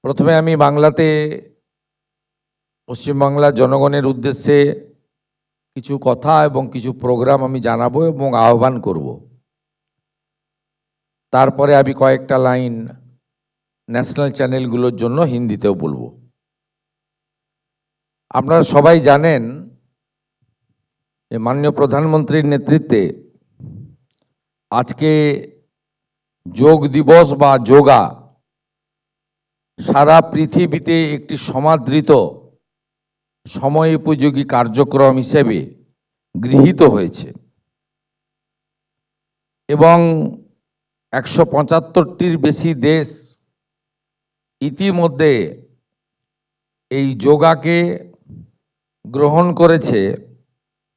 প্রথমে আমি বাংলাতে পশ্চিমবাংলার জনগণের উদ্দেশ্যে কিছু কথা এবং কিছু প্রোগ্রাম আমি জানাবো এবং আহ্বান করব। তারপরে আমি কয়েকটা লাইন ন্যাশনাল চ্যানেলগুলোর জন্য হিন্দিতেও বলবো। আপনারা সবাই জানেন যে মাননীয় প্রধানমন্ত্রীর নেতৃত্বে আজকে যোগ দিবস বা যোগা সারা পৃথিবীতে একটি সমাদৃত সময়োপযোগী কার্যক্রম হিসেবে গৃহীত হয়েছে এবং 175টির বেশি দেশ ইতিমধ্যে এই যোগাকে গ্রহণ করেছে,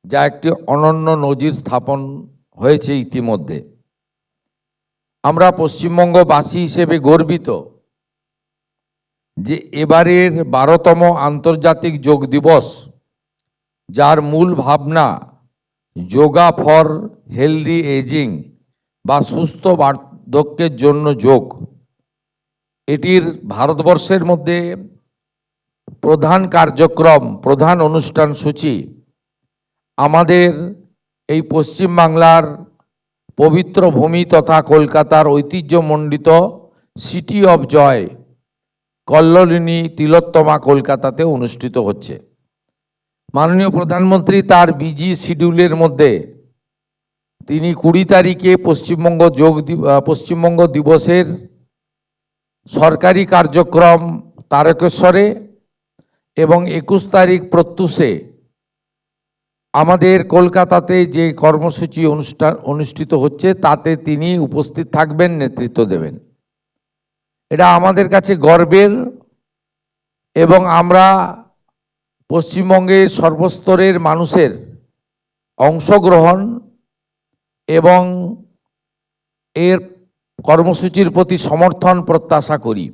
যা একটি অনন্য নজির স্থাপন হয়েছে ইতিমধ্যে। আমরা পশ্চিমবঙ্গবাসী হিসেবে গর্বিত যে এবারের 12তম আন্তর্জাতিক যোগ দিবস, যার মূল ভাবনা যোগা ফর হেলদি এজিং বা সুস্থ বার্ধক্যের জন্য যোগ, এটির ভারতবর্ষের মধ্যে প্রধান কার্যক্রম, প্রধান অনুষ্ঠান সূচি আমাদের এই পশ্চিমবাংলার পবিত্র ভূমি তথা কলকাতার ঐতিহ্যমণ্ডিত সিটি অফ জয় কল্লোলিনী তিলোত্তমা কলকাতাতে অনুষ্ঠিত হচ্ছে। মাননীয় প্রধানমন্ত্রী তার বিজি শিডিউলের মধ্যে তিনি 20 তারিখে পশ্চিমবঙ্গ দিবসের সরকারি কার্যক্রম তারকেশ্বরে এবং 21 তারিখ প্রত্যুষে আমাদের কলকাতাতে যে কর্মসূচি অনুষ্ঠিত হচ্ছে তাতে তিনি উপস্থিত থাকবেন, নেতৃত্ব দেবেন। এটা আমাদের কাছে গর্বের এবং আমরা পশ্চিমবঙ্গের সর্বস্তরের মানুষের অংশগ্রহণ এবং এর কর্মসূচির প্রতি সমর্থন প্রত্যাশা করি।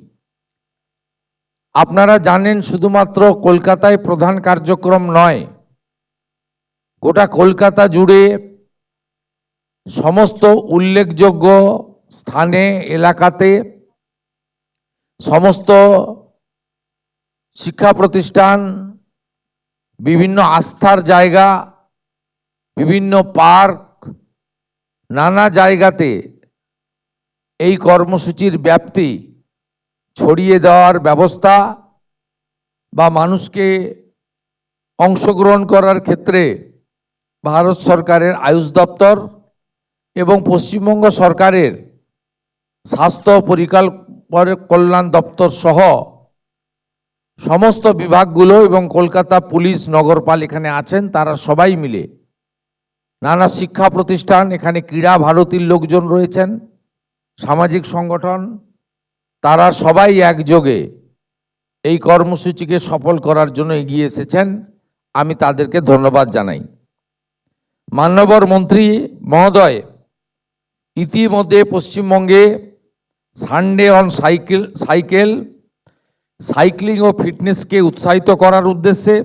আপনারা জানেন শুধুমাত্র কলকাতায় প্রধান কার্যক্রম নয়, গোটা কলকাতা জুড়ে সমস্ত উল্লেখযোগ্য স্থানে এলাকাতে সমস্ত শিক্ষা প্রতিষ্ঠান, বিভিন্ন আস্থার জায়গা, বিভিন্ন পার্ক, নানা জায়গাতে এই কর্মসূচির ব্যাপ্তি ছড়িয়ে দেওয়ার ব্যবস্থা বা মানুষকে অংশগ্রহণ করার ক্ষেত্রে ভারত সরকারের আয়ুষ দপ্তর এবং পশ্চিমবঙ্গ সরকারের স্বাস্থ্য কল্যাণ দপ্তর সহ সমস্ত বিভাগগুলো এবং কলকাতা পুলিশ নগরপাল এখানে আছেন, তারা সবাই মিলে নানা শিক্ষা প্রতিষ্ঠান, এখানে ক্রীড়া ভারতীর লোকজন রয়েছেন, সামাজিক সংগঠন, তারা সবাই একযোগে এই কর্মসূচিকে সফল করার জন্য এগিয়ে এসেছেন। আমি তাদেরকে ধন্যবাদ জানাই। মাননীয় মন্ত্রী মহোদয় ইতিমধ্যে পশ্চিমবঙ্গে সানডে অন সাইক্লিং ও ফিটনেসকে উৎসাহিত করার উদ্দেশ্যে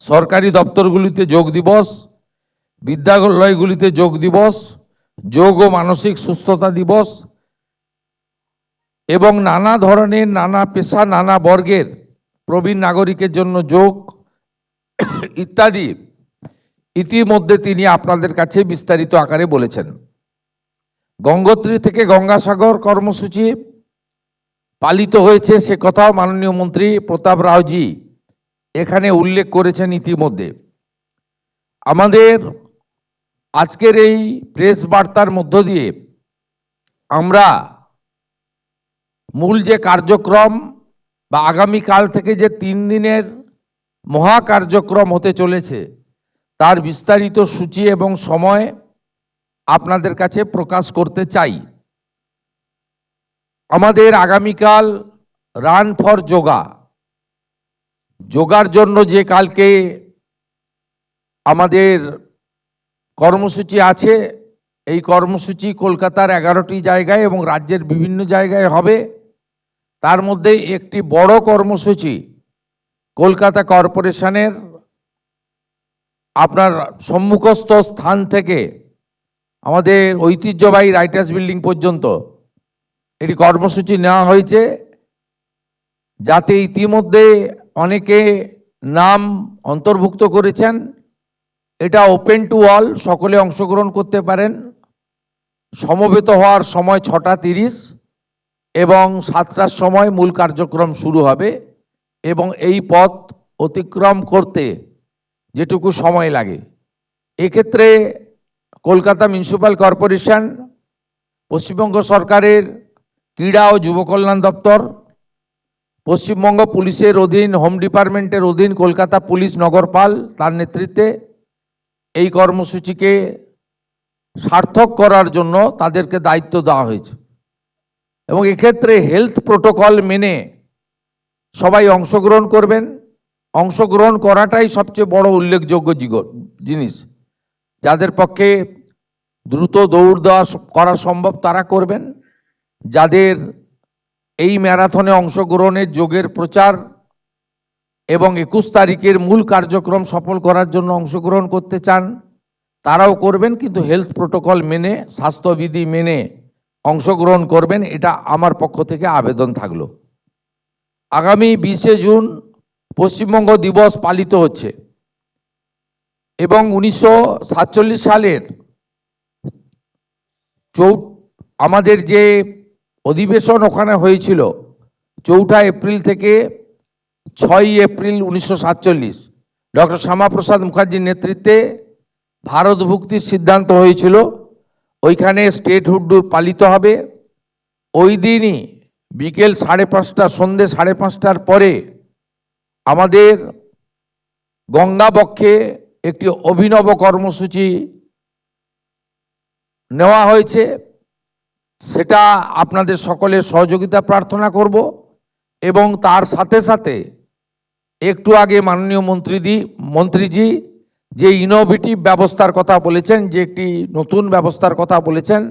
সরকারি দপ্তরগুলিতে যোগ দিবস, বিদ্যালয়গুলিতে যোগ দিবস, যোগ ও মানসিক সুস্থতা দিবস এবং নানা ধরনের, নানা পেশা, নানা বর্গের প্রবীণ নাগরিকের জন্য যোগ ইত্যাদি ইতিমধ্যে তিনি আপনাদের কাছে বিস্তারিত আকারে বলেছেন। গঙ্গোত্রী থেকে গঙ্গাসাগর কর্মসূচি পালিত হয়েছে, সে কথাও মাননীয় মন্ত্রী প্রতাপ রাওজি এখানে উল্লেখ করেছেন ইতিমধ্যে। আমাদের আজকের এই প্রেস বার্তার মধ্য দিয়ে আমরা মূল যে কার্যক্রম বা আগামীকাল থেকে যে 3 দিনের মহা কার্যক্রম হতে চলেছে তার বিস্তারিত সূচি এবং সময় আপনাদের কাছে প্রকাশ করতে চাই। আমাদের আগামীকাল রান ফর যোগা, যোগার জন্য যে কালকে আমাদের কর্মসূচি আছে, এই কর্মসূচি কলকাতার 11টি জায়গায় এবং রাজ্যের বিভিন্ন জায়গায় হবে। তার মধ্যে একটি বড় কর্মসূচি কলকাতা কর্পোরেশনের আপনার সম্মুখস্থ স্থান থেকে আমাদের ঐতিহ্যবাহী রাইটার্স বিল্ডিং পর্যন্ত এটি কর্মসূচি নেওয়া হয়েছে যাতে ইতিমধ্যে অনেকে নাম অন্তর্ভুক্ত করেছেন। এটা ওপেন টু অল, সকলে অংশগ্রহণ করতে পারেন। সমবেত হওয়ার সময় 6:30 এবং 7টার সময় মূল কার্যক্রম শুরু হবে এবং এই পথ অতিক্রম করতে যেটুকু সময় লাগে, এক্ষেত্রে কলকাতা মিউনিসিপ্যাল কর্পোরেশন, পশ্চিমবঙ্গ সরকারের ক্রীড়া ও যুব কল্যাণ দপ্তর, পশ্চিমবঙ্গ পুলিশের অধীন হোম ডিপার্টমেন্টের অধীন কলকাতা পুলিশ নগরপাল তার নেতৃত্বে এই কর্মসূচিকে সার্থক করার জন্য তাদেরকে দায়িত্ব দেওয়া হয়েছে এবং এক্ষেত্রে হেলথ প্রোটোকল মেনে সবাই অংশগ্রহণ করবেন। অংশগ্রহণ করাটাই সবচেয়ে বড় উল্লেখযোগ্য জিনিস। যাদের পক্ষে দ্রুত দৌড় দেওয়া করা সম্ভব তারা করবেন। যাদের এই ম্যারাথনে অংশগ্রহণের যোগের প্রচার এবং 21 তারিখের মূল কার্যক্রম সফল করার জন্য অংশগ্রহণ করতে চান তারাও করবেন, কিন্তু হেলথ প্রোটোকল মেনে, স্বাস্থ্যবিধি মেনে অংশগ্রহণ করবেন, এটা আমার পক্ষ থেকে আবেদন থাকলো। আগামী 20শে জুন পশ্চিমবঙ্গ দিবস পালিত হচ্ছে এবং 1947 সালের আমাদের যে অধিবেশন ওখানে হয়েছিল 4 এপ্রিল থেকে 6 এপ্রিল 1947, ডক্টর শ্যামাপ্রসাদ মুখার্জির নেতৃত্বে ভারতভুক্তির সিদ্ধান্ত হয়েছিল। ওইখানে স্টেটহুড পালিত হবে। ওই দিনই বিকেল 5:30, সন্ধ্যে 5:30টার পরে আমাদের গঙ্গাবক্ষে একটি অভিনব কর্মসূচি নেওয়া হয়েছে। সেটা আপনাদের সকলের সহযোগিতা প্রার্থনা করব এবং তার সাথে সাথে একটু আগে মাননীয় মন্ত্রীজি যে ইনোভেটিভ ব্যবস্থার কথা বলেছেন, যে একটি নতুন ব্যবস্থার কথা বলেছেন,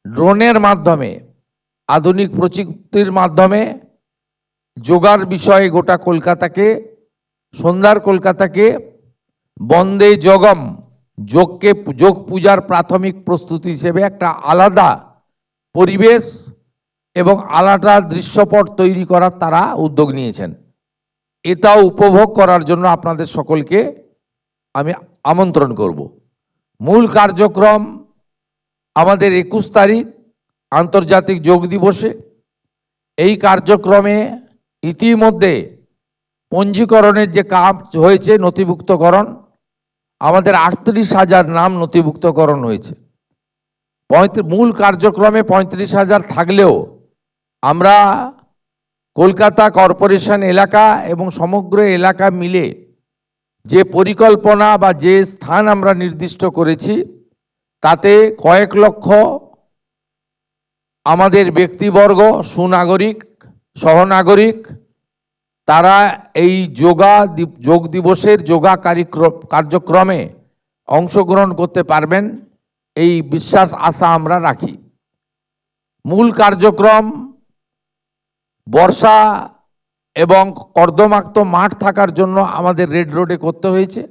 ড্রোনের মাধ্যমে, আধুনিক প্রযুক্তির মাধ্যমে যোগার বিষয়ে গোটা কলকাতাকে, সন্ধ্যার কলকাতাকে বন্দে যোগম, যোগ পূজার প্রাথমিক প্রস্তুতি হিসেবে একটা আলাদা পরিবেশ এবং আলাদা দৃশ্যপট তৈরি করার তারা উদ্যোগ নিয়েছেন। এটাও উপভোগ করার জন্য আপনাদের সকলকে আমি আমন্ত্রণ করব। মূল কার্যক্রম আমাদের 21 তারিখ আন্তর্জাতিক যোগ দিবসে। এই কার্যক্রমে ইতিমধ্যে পঞ্জীকরণের যে কাজ হয়েছে, নথিভুক্তকরণ, আমাদের 38,000 নাম নথিভুক্তকরণ হয়েছে। মূল কার্যক্রমে 35,000 থাকলেও আমরা কলকাতা কর্পোরেশন এলাকা এবং সমগ্র এলাকা মিলে যে পরিকল্পনা বা যে স্থান আমরা নির্দিষ্ট করেছি, তাতে কয়েক লক্ষ আমাদের ব্যক্তিবর্গ, সুনাগরিক, সহনাগরিক, তারা এই যোগ দিবসের যোগা কার্যক্রমে অংশগ্রহণ করতে পারবেন, এই বিশ্বাস আশা আমরা রাখি। মূল কার্যক্রম বর্ষা এবং কর্দমাক্ত মাঠ থাকার জন্য আমাদের রেড রোডে করতে হয়েছে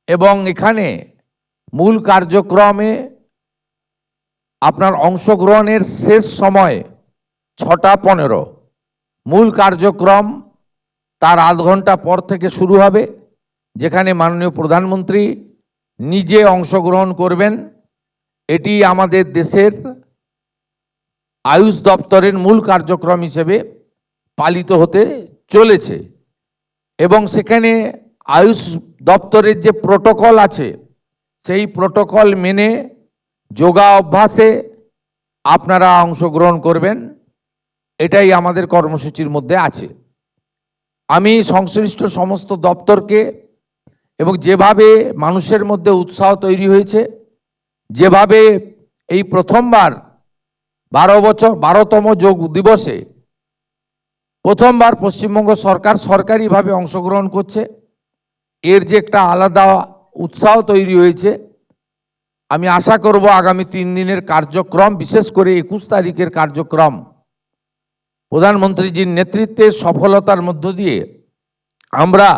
এবং এখানে মূল কার্যক্রমে আপনার অংশগ্রহণের শেষ সময় 6:15। মূল কার্যক্রম তার আধ ঘন্টা পর থেকে শুরু হবে, যেখানে মাননীয় প্রধানমন্ত্রী নিজে অংশগ্রহণ করবেন। এটি আমাদের দেশের আয়ুষ দপ্তরের মূল কার্যক্রম হিসেবে পালিত হতে চলেছে এবং সেখানে আয়ুষ দপ্তরের যে প্রোটোকল আছে, সেই প্রোটোকল মেনে যোগা অভ্যাসে আপনারা অংশগ্রহণ করবেন। এটাই আমাদের কর্মসূচির মধ্যে আছে। আমি সংশ্লিষ্ট সমস্ত দপ্তরকে এবং যেভাবে মানুষের মধ্যে উৎসাহ তৈরি হয়েছে, যেভাবে এই প্রথমবার 12তম যোগ দিবসে প্রথমবার পশ্চিমবঙ্গ সরকার সরকারিভাবে অংশগ্রহণ করছে, এর যে একটা আলাদা উৎসাহ তৈরি হয়েছে, আমি আশা করব আগামী 3 দিনের কার্যক্রম, বিশেষ করে 21 তারিখের কার্যক্রম প্রধানমন্ত্রীজির নেতৃত্বে সফলতার মধ্য দিয়ে আমরা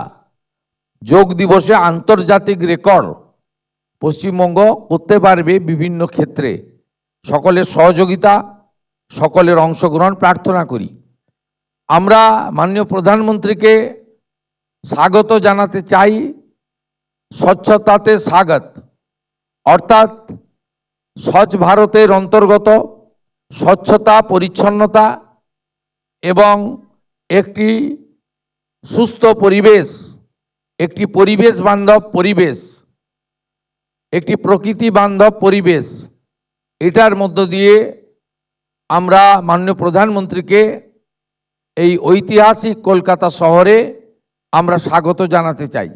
যোগ দিবসে আন্তর্জাতিক রেকর্ড পশ্চিমবঙ্গ করতে পারবে। বিভিন্ন ক্ষেত্রে সকলের সহযোগিতা, সকলের অংশগ্রহণ প্রার্থনা করি। আমরা মাননীয় প্রধানমন্ত্রীকে স্বাগত জানাতে চাই। স্বচ্ছতাতে স্বাগত অর্থাৎ স্বচ্ছ ভারতের অন্তর্গত স্বচ্ছতা, পরিচ্ছন্নতা এবং একটি সুস্থ পরিবেশ, একটি পরিবেশ বান্ধব পরিবেশ, একটি প্রকৃতি বান্ধব পরিবেশ, এটার মধ্য দিয়ে আমরা মাননীয় প্রধানমন্ত্রীকে এই ঐতিহাসিক কলকাতা শহরে আমরা স্বাগত জানাতে চাই।